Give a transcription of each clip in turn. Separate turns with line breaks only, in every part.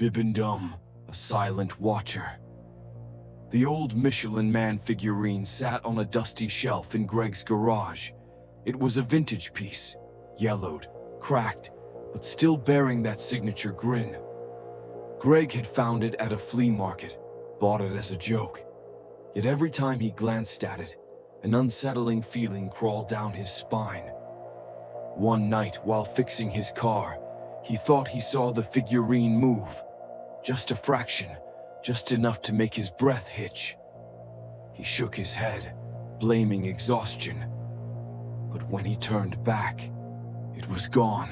Bibendum, a silent watcher. The old Michelin Man figurine sat on a dusty shelf in Greg's garage. It was a vintage piece, yellowed, cracked, but still bearing that signature grin. Greg had found it at a flea market, bought it as a joke. Yet every time he glanced at it, an unsettling feeling crawled down his spine. One night, while fixing his car, he thought he saw the figurine move. Just a fraction, just enough to make his breath hitch. He shook his head, blaming exhaustion. But when he turned back, it was gone.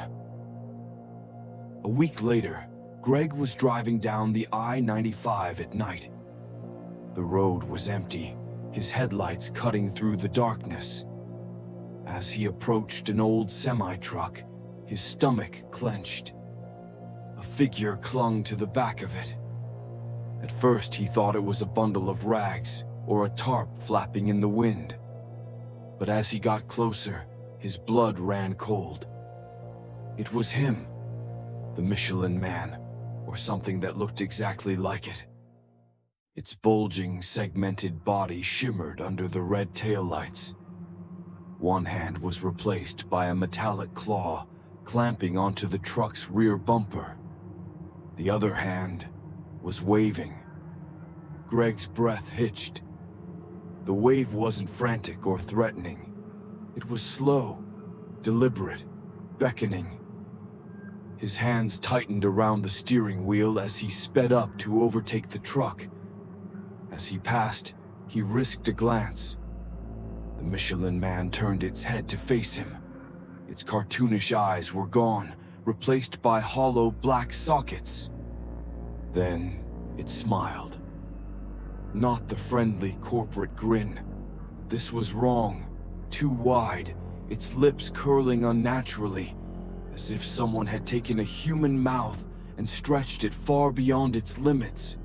A week later, Greg was driving down the I-95 at night. The road was empty, his headlights cutting through the darkness. As he approached an old semi-truck, his stomach clenched. A figure clung to the back of it. At first he thought it was a bundle of rags or a tarp flapping in the wind. But as he got closer, his blood ran cold. It was him, the Michelin Man, or something that looked exactly like it. Its bulging, segmented body shimmered under the red taillights. One hand was replaced by a metallic claw clamping onto the truck's rear bumper. The other hand was waving. Greg's breath hitched. The wave wasn't frantic or threatening. It was slow, deliberate, beckoning. His hands tightened around the steering wheel as he sped up to overtake the truck. As he passed, he risked a glance. The Michelin Man turned its head to face him. Its cartoonish eyes were gone, replaced by hollow black sockets. Then it smiled. Not the friendly corporate grin. This was wrong, too wide, its lips curling unnaturally, as if someone had taken a human mouth and stretched it far beyond its limits.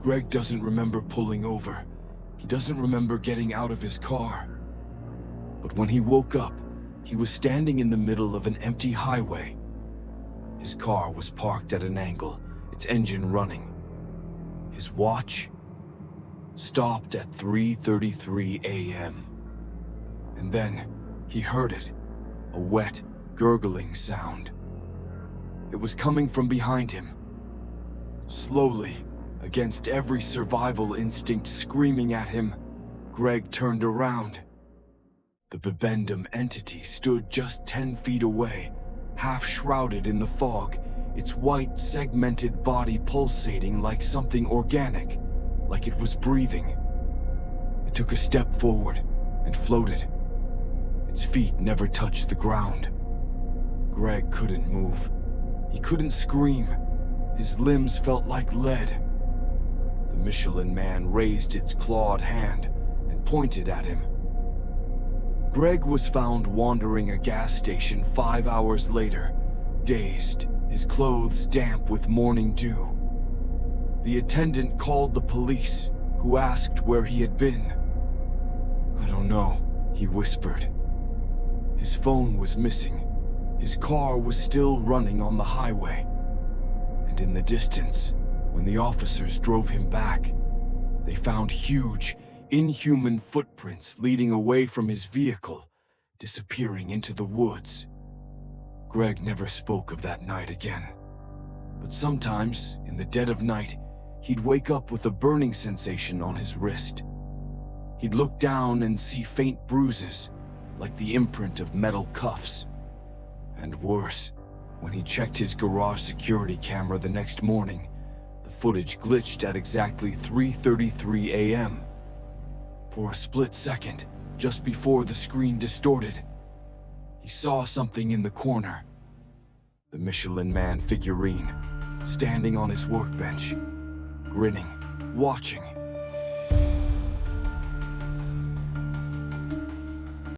Greg doesn't remember pulling over. He doesn't remember getting out of his car. But when he woke up, he was standing in the middle of an empty highway. His car was parked at an angle, its engine running. His watch stopped at 3:33 a.m. And then he heard it, a wet, gurgling sound. It was coming from behind him. Slowly, against every survival instinct screaming at him, Greg turned around. The Bibendum entity stood just 10 feet away, half shrouded in the fog, its white, segmented body pulsating like something organic, like it was breathing. It took a step forward and floated. Its feet never touched the ground. Greg couldn't move. He couldn't scream. His limbs felt like lead. The Michelin Man raised its clawed hand and pointed at him. Greg was found wandering a gas station 5 hours later, dazed, his clothes damp with morning dew. The attendant called the police, who asked where he had been. "I don't know," he whispered. His phone was missing. His car was still running on the highway. And in the distance, when the officers drove him back, they found huge, inhuman footprints leading away from his vehicle, disappearing into the woods. Greg never spoke of that night again. But sometimes, in the dead of night, he'd wake up with a burning sensation on his wrist. He'd look down and see faint bruises, like the imprint of metal cuffs. And worse, when he checked his garage security camera the next morning, the footage glitched at exactly 3:33 a.m. For a split second, just before the screen distorted, he saw something in the corner. The Michelin Man figurine, standing on his workbench, grinning, watching.